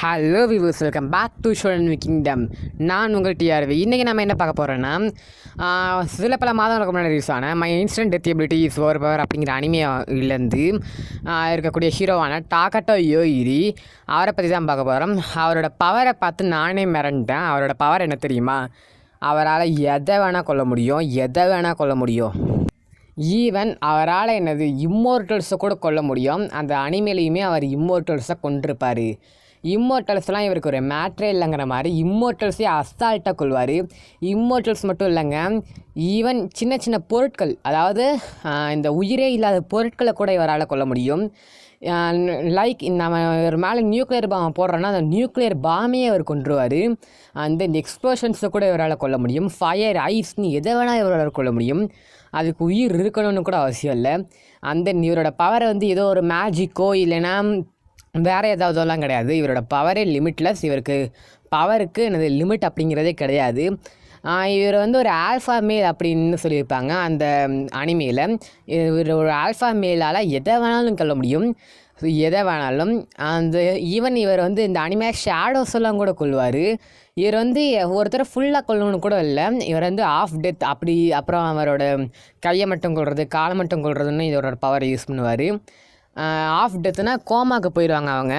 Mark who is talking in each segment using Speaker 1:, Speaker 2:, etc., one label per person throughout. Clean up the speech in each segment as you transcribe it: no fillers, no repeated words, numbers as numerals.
Speaker 1: Hello viewers, welcome back to Shawn kingdom. நான் உங்கள் டிஆர்வி. இன்றைக்கி நம்ம என்ன பார்க்க போகிறோன்னா, சில பல மாதங்களுக்கு முன்னாடி ரிலீஸ் ஆன my instant death ability is over power அப்படிங்கிற அனிமையிலேருந்து இருக்கக்கூடிய ஹீரோவான டாகட்டோ யோயிரி, அவரை பற்றி தான் பார்க்க போகிறோம். அவரோட பவரை பார்த்து நானே மிரண்டேன். அவரோட பவர் என்ன தெரியுமா? அவரால் எதை வேணால் கொல்ல முடியும். ஈவன் அவரால் என்னது இம்மோர்டல்ஸை கூட கொல்ல முடியும். அந்த அனிமேலையுமே அவர் இம்மோர்டல்ஸை கொண்டிருப்பார். இம்மோர்டல்ஸ்லாம் இவருக்கு ஒரு மேட்ரே இல்லைங்கிற மாதிரி இம்மோர்டல்ஸே அசால்ட்டாக கொள்வார். இம்மோர்டல்ஸ் மட்டும் இல்லைங்க, ஈவன் சின்ன சின்ன பொருட்கள், அதாவது இந்த உயிரே இல்லாத பொருட்களை கூட இவரால் கொல்ல முடியும். லைக் நம்ம ஒரு மேலே நியூக்ளியர் பாம் போடுறோன்னா அந்த நியூக்ளியர் பாமே அவர் கொண்டுருவார். அந்த எக்ஸ்ப்ளோஷன்ஸை கூட இவரால் கொல்ல முடியும். ஃபயர், ஐஸ்னு எதை வேணால் இவரால் கொல்ல முடியும். அதுக்கு உயிர் இருக்கணும்னு கூட அவசியம் இல்லை. அந்த இவரோட பவரை ஏதோ ஒரு மேஜிக்கோ இல்லைன்னா வேறு ஏதாவதெல்லாம் கிடையாது. இவரோட பவரே லிமிட்லெஸ். இவருக்கு பவருக்கு என்னது லிமிட் அப்படிங்கிறதே கிடையாது. இவர் ஒரு ஆல்ஃபா மேல் அப்படின்னு சொல்லியிருப்பாங்க அந்த அனிமையில். இவர் ஒரு ஆல்ஃபா மேலால் எதை வேணாலும் கொல்ல முடியும், எதை வேணாலும். அந்த ஈவன் இவர் இந்த அனிமே ஷேடோஸ் எல்லாம் கூட கொள்வார். இவர் ஒருத்தர் ஃபுல்லாக கொல்லணும்னு கூட இல்லை. இவர் ஆஃப் டெத் அப்படி, அப்புறம் அவரோட கையை மட்டும் கொள்வது, காலை மட்டும் கொள்வதுன்னு இதோட பவரை யூஸ் பண்ணுவார். ஆஃப் டெத்துனா கோமாக்கு போயிடுவாங்க அவங்க.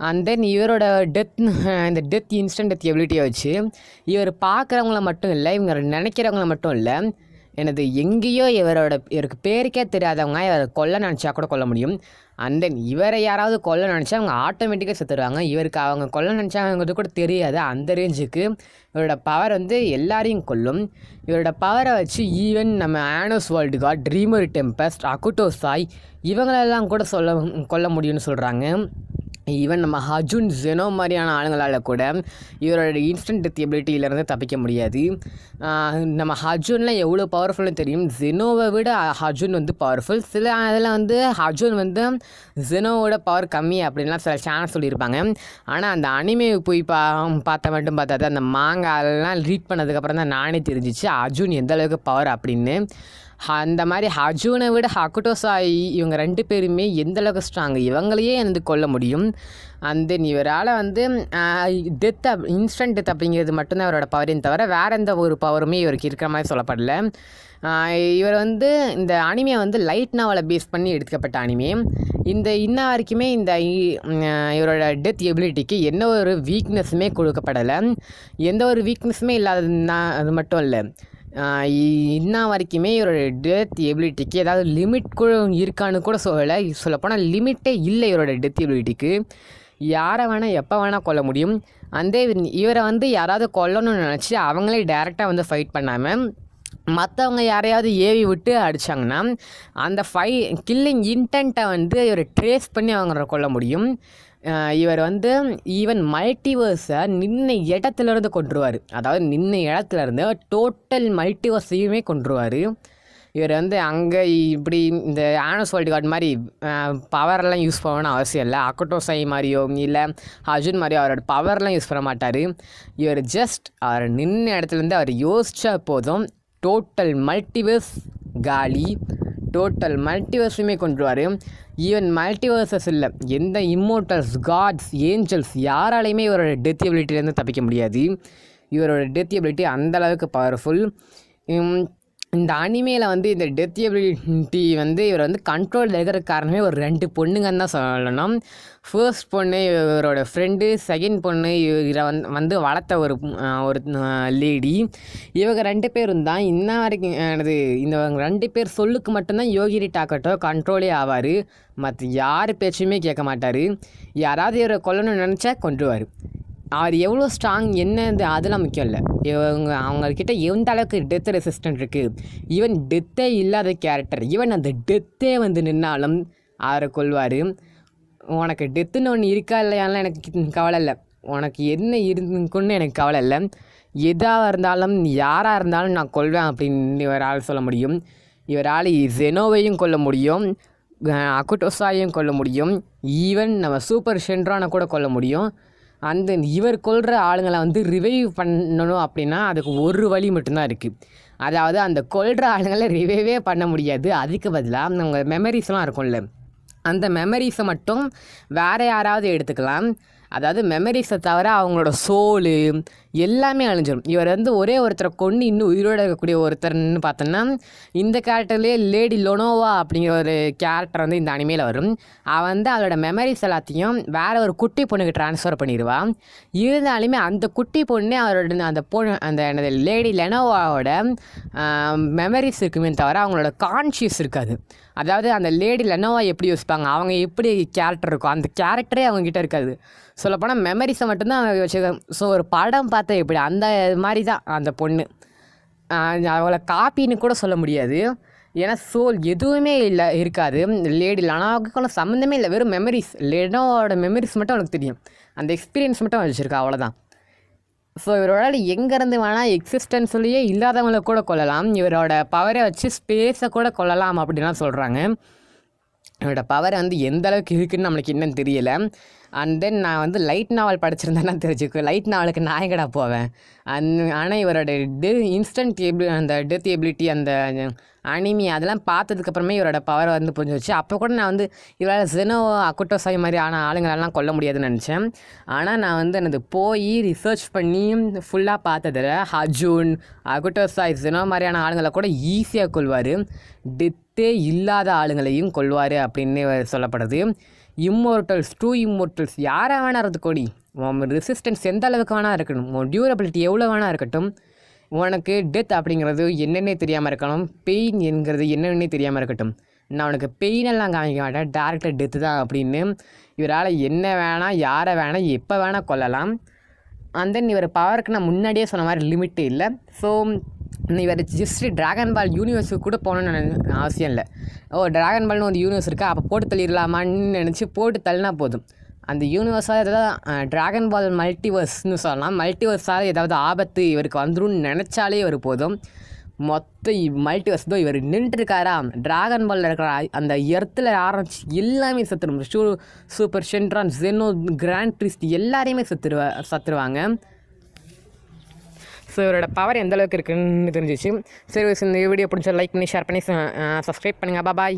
Speaker 1: அண்ட் தென் இவரோட இந்த டெத் இன்ஸ்டன்ட் டெத் எபிலிட்டியை வச்சு இவர் பார்க்குறவங்கள மட்டும் இல்லை, இவங்க நினைக்கிறவங்கள மட்டும் இல்லை, எனது எங்கேயோ இவருக்கு பேருக்கே தெரியாதவங்க இவரை கொல்ல நினச்சா கூட கொல்ல முடியும். அண்ட் தென் இவரை யாராவது கொல்ல நினச்சா அவங்க ஆட்டோமேட்டிக்காக செத்துடுவாங்க. இவருக்கு அவங்க கொல்ல நினச்சாங்கிறது கூட தெரியாது. அந்த ரேஞ்சுக்கு இவரோட பவர் எல்லாரையும் கொல்லும். இவரோட பவரை வச்சு ஈவன் நம்ம ஆனோஸ் வேர்ல்டு காட், ட்ரீமர் டெம்பஸ்ட், அகுட்டோ சாய் இவங்களெல்லாம் கூட கொல்ல முடியும்னு சொல்கிறாங்க. ஈவன் நம்ம ஹஜுன், ஜெனோ மாதிரியான ஆளுங்களால் கூட இவரோட இன்ஸ்டன்ட் டெத் எபிலிட்டியிலேருந்து தப்பிக்க முடியாது. நம்ம ஹஜுன்லாம் எவ்வளோ பவர்ஃபுல்னு தெரியும். ஜெனோவை விட ஹஜுன் பவர்ஃபுல். சில அதில் ஹஜுன் ஜெனோவோட பவர் கம்மி அப்படின்லாம் சில சேனல் சொல்லியிருப்பாங்க. ஆனால் அந்த அனிமே போய் பார்த்தா அந்த மாங்காலாம் ரீட் பண்ணதுக்கப்புறம் தான் நானே தெரிஞ்சிச்சு ஹஜுன் எந்த அளவுக்கு பவர் அப்படின்னு. அந்த மாதிரி ஹஜூனை விட ஹகுட்டோ சாய் இவங்க ரெண்டு பேருமே எந்தளவுக்கு ஸ்ட்ராங், இவங்களையே கொல்ல முடியும். அந்த இவரால் டெத் இன்ஸ்டன்ட் டெத் அப்படிங்கிறது மட்டும்தான் அவரோட பவரையும் தவிர வேறு எந்த ஒரு பவருமே இவருக்கு இருக்கிற மாதிரி சொல்லப்படல. இவர் இந்த அனிமையை லைட் நாவலை பேஸ் பண்ணி எடுக்கப்பட்ட அனிமே. இன்ன வரைக்குமே இவரோட டெத் எபிலிட்டிக்கு எந்த ஒரு வீக்னஸுமே கொடுக்கப்படலை. எந்த ஒரு வீக்னஸுமே இல்லாததுன்னா அது மட்டும் இல்லை, இன்ன வரைக்குமே இவரோட டெத் எபிலிட்டிக்கு ஏதாவது லிமிட் கூட இருக்கான்னு கூட சொல்லப்போனால் லிமிட்டே இல்லை இவரோட டெத் எபிலிட்டிக்கு. யாரை வேணால் எப்போ வேணால் கொல்ல முடியும். இவரை யாராவது கொல்லணும்னு நினச்சி அவங்களே டைரெக்டாக ஃபைட் பண்ணாமல் மற்றவங்க யாரையாவது ஏவி விட்டு அடித்தாங்கன்னா அந்த கில்லிங் இன்டென்ட்டை இவரை ட்ரேஸ் பண்ணி அவங்கள கொல்ல முடியும். இவர் ஈவன் மல்டிவர்ஸை நின்ன இடத்துலேருந்து கொண்டுருவார். அதாவது நின்ன இடத்துலேருந்து டோட்டல் மல்டிவர்ஸையுமே கொண்டுருவார். இவர் அங்கே இப்படி இந்த ஆனோஸ் வேர்ல்டு காட் மாதிரி பவரெல்லாம் யூஸ் பண்ணணும்னு அவசியம் இல்லை. அகுட்டோ சாய் மாதிரியோ இல்லை அர்ஜுன் மாதிரியோ அவரோட பவர்லாம் யூஸ் பண்ண மாட்டார். இவர் ஜஸ்ட் அவர் நின்ன இடத்துலேருந்து அவர் யோசித்தா போதும் டோட்டல் மல்டிவர்ஸ் காலி, டோட்டல் மல்டிவர்ஸுமே கொண்டுருவார். ஈவன் மல்டிவர்ஸஸ் இல்லை, எந்த இம்மோர்டல்ஸ், காட்ஸ், ஏஞ்சல்ஸ் யாராலையுமே இவரோட டெத் எபிலிட்டிலேருந்து தப்பிக்க முடியாது. இவரோட டெத் எபிலிட்டி அந்தளவுக்கு பவர்ஃபுல். இந்த அனிமையில் இந்த டெத் எபிலிட்டி இவர் கண்ட்ரோலில் இருக்கிற காரணமே ஒரு 2 பொண்ணுங்கன்னு தான் சொல்லணும். ஃபர்ஸ்ட் பொண்ணு இவரோட ஃப்ரெண்டு, செகண்ட் பொண்ணு இவரை வளர்த்த ஒரு லேடி. இவங்க 2 பேரும் தான் இன்ன வரைக்கும் இந்த 2 பேர் சொல்லுக்கு மட்டும்தான் யோகிரி டாக்கட்டோ கண்ட்ரோலே ஆவார். மற்ற யார் பேச்சுமே கேட்க மாட்டார். யாராவது இவரை கொல்லணும்னு நினச்சா கொண்டுருவார். அவர் எவ்வளோ ஸ்ட்ராங் என்ன அதெல்லாம் முக்கியம் இல்லை. அவங்கக்கிட்ட எந்த அளவுக்கு டெத் ரெசிஸ்டன்ட் இருக்குது. ஈவன் டெத்தே இல்லாத கேரக்டர், ஈவன் அந்த டெத்தே நின்னாலும் அவரை கொல்வார். உனக்கு டெத்துன்னு ஒன்று இருக்கா இல்லையாலாம் எனக்கு கவலை இல்லை, உனக்கு என்ன இருக்குன்னு எனக்கு கவலை இல்லை, எதாக இருந்தாலும் யாராக இருந்தாலும் நான் கொல்வேன் அப்படின்னு இவரால் சொல்ல முடியும். இவரால் ஜெனோவையும் கொல்ல முடியும், அகுட்டோ சாயையும் கொல்ல முடியும், ஈவன் நம்ம சூப்பர் ஷென்ட்ரானை கூட கொல்ல முடியும். இவர் கொல்கிற ஆளுங்களை ரிவைவ் பண்ணணும் அப்படின்னா அதுக்கு ஒரு வழி மட்டும்தான் இருக்குது. அதாவது அந்த கொல்கிற ஆளுங்களை ரிவைவே பண்ண முடியாது. அதுக்கு பதிலாக நம்ம மெமரிஸ்லாம் இருக்கும்ல, அந்த மெமரிஸை மட்டும் வேறு யாராவது எடுத்துக்கலாம். அதாவது மெமரிஸை தவிர அவங்களோட சோலு எல்லாமே அழிஞ்சிடும். இவர் வந்து ஒரே ஒருத்தரை கொண்டு இன்னும் உயிரோடு இருக்கக்கூடிய ஒருத்தர்னு பார்த்தோன்னா இந்த கேரக்டர்லேயே லேடி லொனோவா அப்படிங்கிற ஒரு கேரக்டர் வந்து இந்த அனிமையில் வரும். அவன் வந்து அவளோட மெமரிஸ் எல்லாத்தையும் வேறு ஒரு குட்டி பொண்ணுக்கு ட்ரான்ஸ்ஃபர் பண்ணிடுவான். இருந்தாலுமே அந்த குட்டி பொண்ணு அவரோட அந்த பொண்ணு அந்த என்னது லேடி லெனோவாவோட மெமரிஸ் இருக்குமே தவிர அவங்களோட கான்ஷியஸ் இருக்காது. அதாவது அந்த லேடி லெனோவா எப்படி யோசிப்பாங்க, அவங்க எப்படி கேரக்டர் இருக்கும், அந்த கேரக்டரே அவங்ககிட்ட இருக்காது. சொல்லப்போனால் மெமரிஸை மட்டும்தான் அவங்க வச்சுருக்காங்க. ஸோ ஒரு படம் பார்த்தா எப்படி அந்த மாதிரி தான் அந்த பொண்ணு. அவளை காப்பின்னு கூட சொல்ல முடியாது. ஏன்னா சோல் எதுவுமே இருக்காது. லேடி லெனோவாவுக்கு சம்மந்தமே இல்லை, வெறும் மெமரிஸ். லெனோவோட மெமரிஸ் மட்டும் அவனுக்கு தெரியும், அந்த எக்ஸ்பீரியன்ஸ் மட்டும் வச்சுருக்கா, அவ்வளோதான். ஸோ இவரோட எங்கேருந்து வேணால் எக்ஸிஸ்டன்ஸ்லேயே இல்லாதவங்களை கூட கொல்லலாம். இவரோட பவரை வச்சு ஸ்பேஸை கூட கொல்லலாம் அப்படின்லாம் சொல்கிறாங்க. இவரோட பவர் வந்து எந்த அளவுக்கு இருக்குதுன்னு நம்மளுக்கு இன்னும் தெரியலை. அண்ட் தென் நான் வந்து லைட் நாவல் படிச்சிருந்தேன்னா தெரிஞ்சுக்குவேன். லைட் நாவலுக்கு நான் எங்கடா போவேன். ஆனால் இவரோட இன்ஸ்டன்ட் அந்த டெத் எபிலிட்டி அந்த அனிமி அதெல்லாம் பார்த்ததுக்கப்புறமே இவரோட பவர் வந்து புரிஞ்சு வச்சு. அப்போ கூட நான் வந்து இவரால் ஜெனோ அக்குட்டோசாய் மாதிரி ஆளுங்களெல்லாம் கொல்ல முடியாதுன்னு நினச்சேன். ஆனால் நான் வந்து எனது போய் ரிசர்ச் பண்ணி ஃபுல்லாக பார்த்ததில் ஹஜூன் அக்குட்டோசாய் ஜெனோ மாதிரியான ஆளுங்களை கூட ஈஸியாக கொள்வார். டெத்தே இல்லாத ஆளுங்களையும் கொள்வார் அப்படின்னு சொல்லப்படுது. இம்மோர்டல்ஸ், ட்ரூ இம்மோர்டல்ஸ் யாராக வேணா இருந்து கொடி, ரெசிஸ்டன்ஸ் எந்த அளவுக்கு வேணா இருக்கட்டும், டியூரபிலிட்டி எவ்வளோ வேணா இருக்கட்டும், உனக்கு டெத் அப்படிங்கிறது என்னென்னே தெரியாமல் இருக்கணும், பெயின் என்கிறது என்னென்னே தெரியாமல் இருக்கட்டும், நான் உனக்கு பெயினெல்லாம் காமிக்க மாட்டேன், டேரக்டாக டெத்து தான் அப்படின்னு இவரால் என்ன வேணால் யாரை வேணால் எப்போ வேணால் கொல்லலாம். அண்ட் தென் இவர் பவருக்கு நான் முன்னாடியே சொன்ன மாதிரி லிமிட்டே இல்லை. ஸோ இவர் ஜஸ்ட்டு ட்ராகன் பால் யூனிவர்ஸுக்கு கூட போகணுன்னு அவசியம் இல்லை. ட்ராகன் பால்னு ஒரு யூனிவர்ஸ் இருக்கா, அப்போ போட்டு தள்ளிடலாமான்னு நினச்சி போட்டு தள்ளினா போதும். அந்த யூனிவர்ஸாக ஏதாவது ட்ராகன் பால் மல்டிவர்ஸ்னு சொல்லலாம். மல்டிவர்ஸால் ஏதாவது ஆபத்து இவருக்கு வந்துடும் நினச்சாலே இவர் போதும். மொத்த மல்டிவர்ஸ் தான் இவர் நின்றுருக்காரா, ட்ராகன் பாலில் இருக்கிற அந்த எர்த்தில் ஆரம்பிச்சு எல்லாமே செத்துடும். சூப்பர் ஷென்ட்ரான், ஜெனோ, கிராண்ட் ப்ரீஸ்ட் எல்லாரையுமே சத்துருவாங்க. ஸோ இவரோட பவர் எந்த அளவுக்கு இருக்குன்னு தெரிஞ்சிச்சு. சரி, இந்த வீடியோ பிடிச்சா லைக் பண்ணி ஷேர் பண்ணி சப்ஸ்கிரைப் பண்ணுங்கள். பாய்.